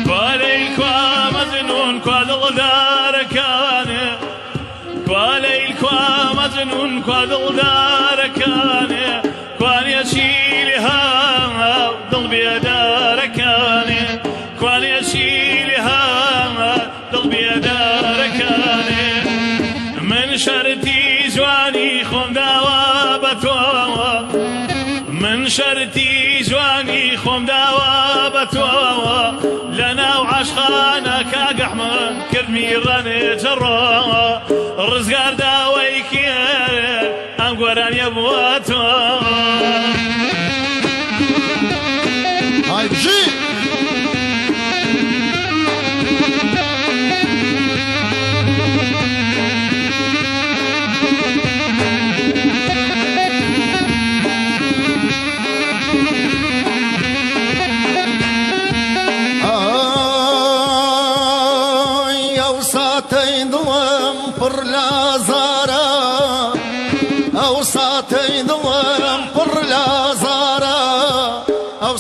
كواليل كوا مجنون كوا دلداركاني كواليل كوا مجنون كوا دلداركاني كوان يشيلها ضل بيداركاني كوان يشيلها ضل بيداركاني من شرتي جواني خون داوا بتوا من شرتي جواني خون داوا بتوا لنا وعشقانا كاقحمد كرمي راني جرا رزقار داويكي ام قران يبواتوا هاي بجي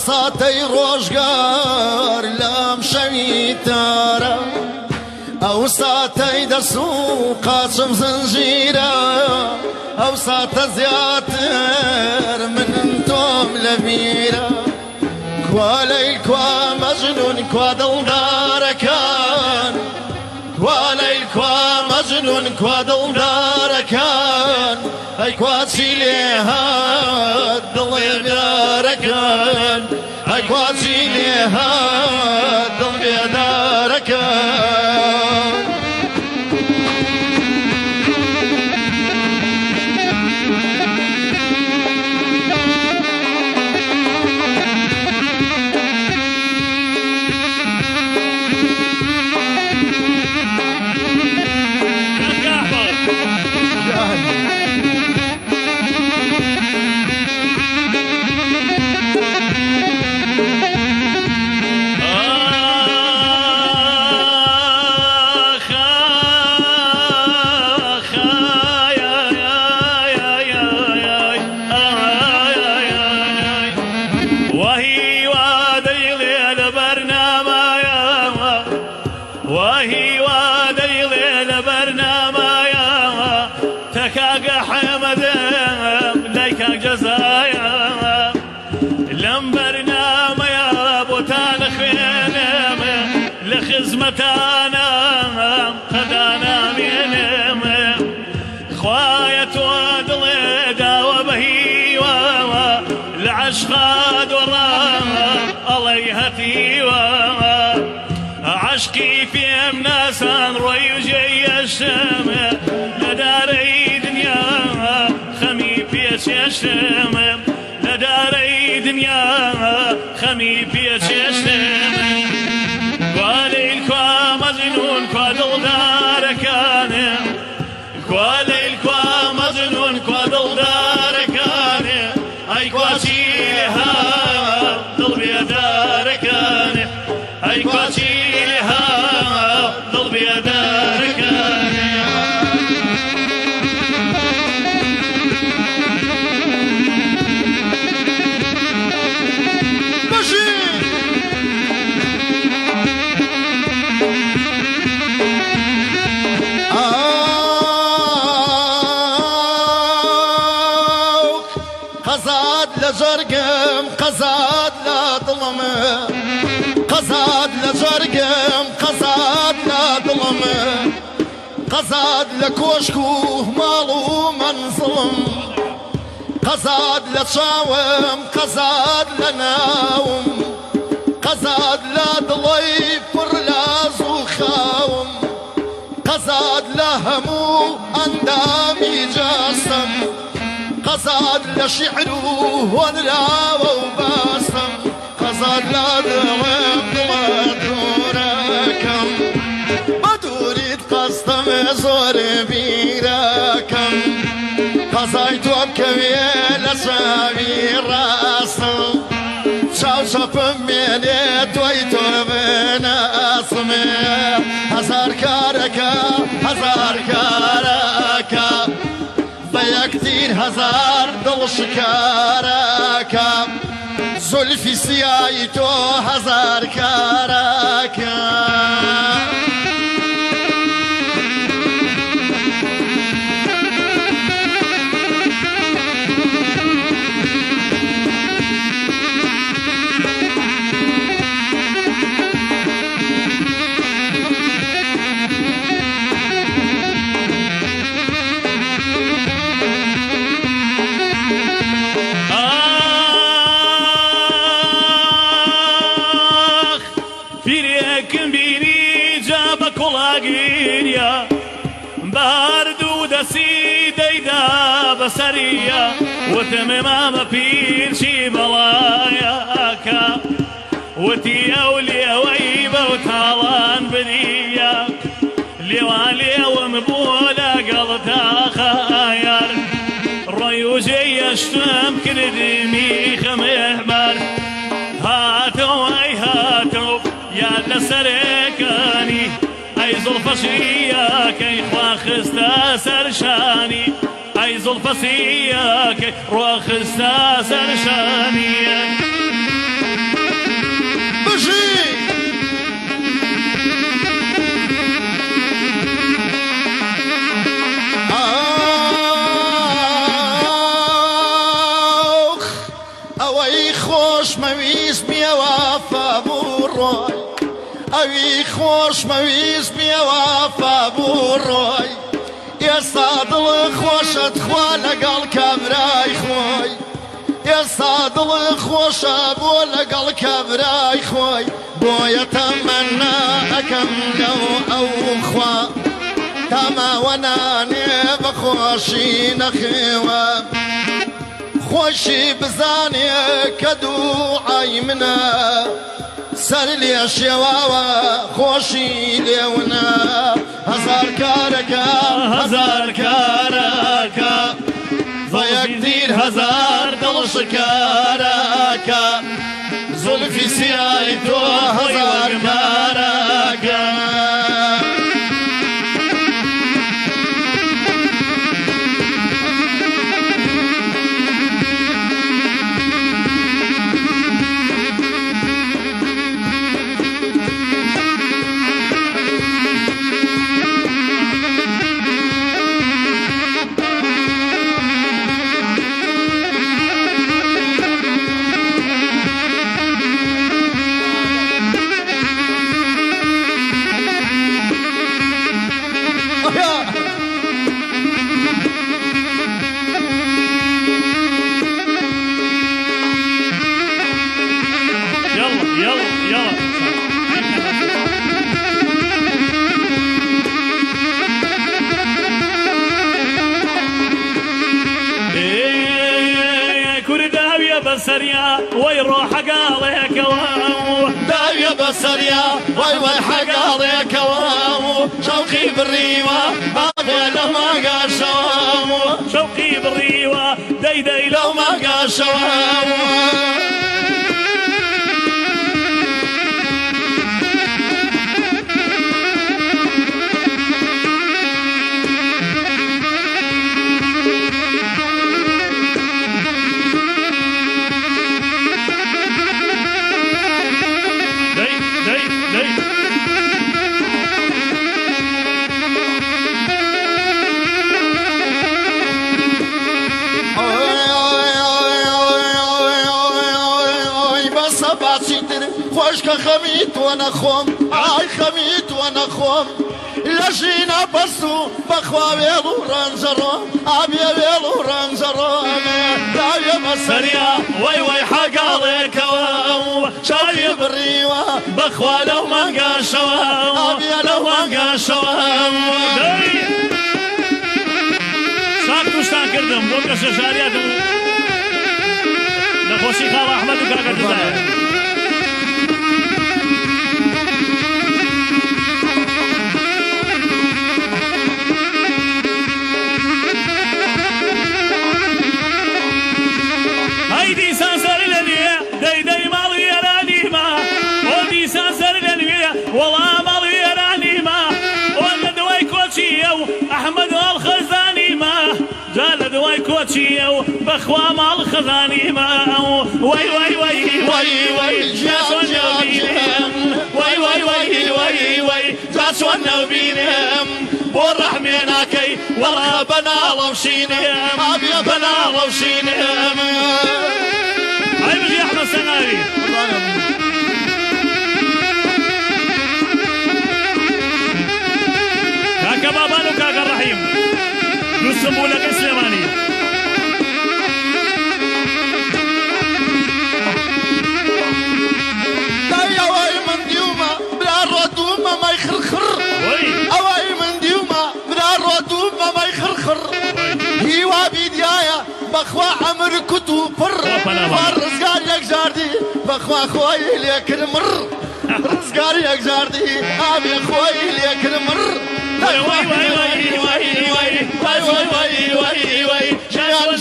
ساتي روشگار لام شویتارا او ساتي دسو قاسم زنجيرا او سات زياتر من انتم لبيرا كواليل كوا مجنون كوا دلداركان كواليل كوا مجنون كوا دلداركان اي كوا تشيليها ضل داركان اي كوا تشيليها ضل داركان وهي وادي ليل برنامايا تكاك حمد ليك جزايا لم برنامايا بوتان خينم لخزمتانا خدانا مينم خوايا وادلي داوى بهي العشقاد ورا الله يهتي عشقي في امناسان روي وجي الشام لداري دنيا خمي في الشام لداري دنيا خمي في الشام كواليل كوا مجنون كوا دلداركان كواليل كوا مجنون كوا دلداركان اي كوا شيلها ضل بيداركان اي كوا ضل بيداركان قزاد لجرقم قزاد لظلم قزاد لجرقم قزاد لظلم قزاد لكوشكو مالو منظلم قزاد لشاوم قزاد لناوم قزاد لضليف فرلاز وخاوم قزاد لهمو اندامي جاسم قزاد لشعره ونراوه وباسم قزاد لدوام دوركم بدوريد قصدم زور بيركم قزايتو بكوي لسامي راسم شاو شفم مني دويتو بناسم هزار كاركا هزار كاركا بيا كتير هزار دل شكاركا زلفي سيايتو هزار كاركا باردو دسي ديدا بسرية وتمام بيرشي بلاياكا وتي أولي ويبا وتالان بديا ليوالي ومبولا قلتا خاير ريوجي يشتم كردمي خمهبر هاتو اي هاتو يا لسركاني اي زلفشيا كي خواخستا سرشاني اي زلفشيا كي رواخستا سرشاني بشي اوي خوش مويس بيا وافا بوروي اوي خوش مويس بيا وافا بوروي يا صادل خوش ادخوال قال كبراي خوي يا صادل خوش ابول قال كبراي خوي بو يتمنى اكملو او خوا تما وناني بخوشي نخوا خوشي بزاني كدوعي منا سر لي شواوا خوشي ليونا هزار كاركا هزار كاركا ضيق دير هزار دل شكاركا زلفي سيايتو هزار كاركا بسريا ويروح قالك وامو داوية بسريا وي حقالك وامو شوقي بالريوة باقي لو ما قال شوامو شوقي بالريوة ديدي لو ما قال شوامو خوشك خميت وانا خوم اي خميت وانا خوم لجينا بسو بخوا ويلو رنجرون ابي ويلو رنجرون داوية بسريا وي حقالك وامو شوقي بالريوة بخوا لو ما قال شوام ابي لو ما قال شوام ساكتو شتان كردم بوكا شجارياتو نخوشي خال احمد وكاكا جزاير هيدي سانسر لنيا ديدي مالي راني ما ودي سانسر لنيا والله مالي راني ما ولا دواي كوتشيو احمد الخزاني ما جال دواي كوتشيو بخوا مال الخزاني ما وي وي يا سونيا وي بینم بۆ ڕەحمێناکەی وەڵا بەناڵەو شینم ئابێ بەناڵەو شینم هاي بجي احمد سناري كاكا بابان وكاكا الرحيم نسمو لك سليماني ئەوەی من دیومە برا ڕۆدوومە مای خڕخڕ ئەوەی من دیومە برا ڕۆدوومە مای خڕخڕ هیوا بیدایە بەخوا ئەمر کوت و پڕ ڕزگار یەکجاردی بەخوا خۆی لێکرد مڕ ڕزگار یەکجاردی ئابێ خۆی لێکرد مڕ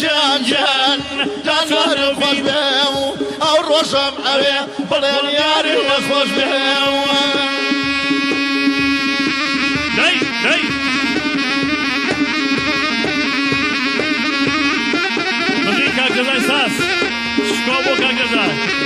جان جان جان جانوارم خۆش بێ و ئەو ڕۆژەم ئەوێ بڵێن یاری خۆش بێ داي داي بجي كاكا زي ساس شكوبو كاكا زي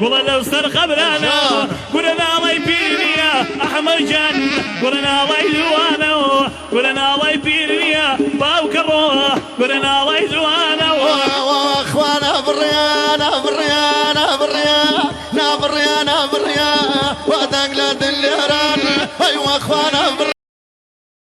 قولنا وصل خبرانا قولنا الله يبيرني احمد جان قولنا الله يزوانا قولنا الله يبيرني باو كروه قولنا الله يزوانا واخوانا بريانا بريانا بريانا بريانا بريانا ودنقلة الليران ايوا اخوانا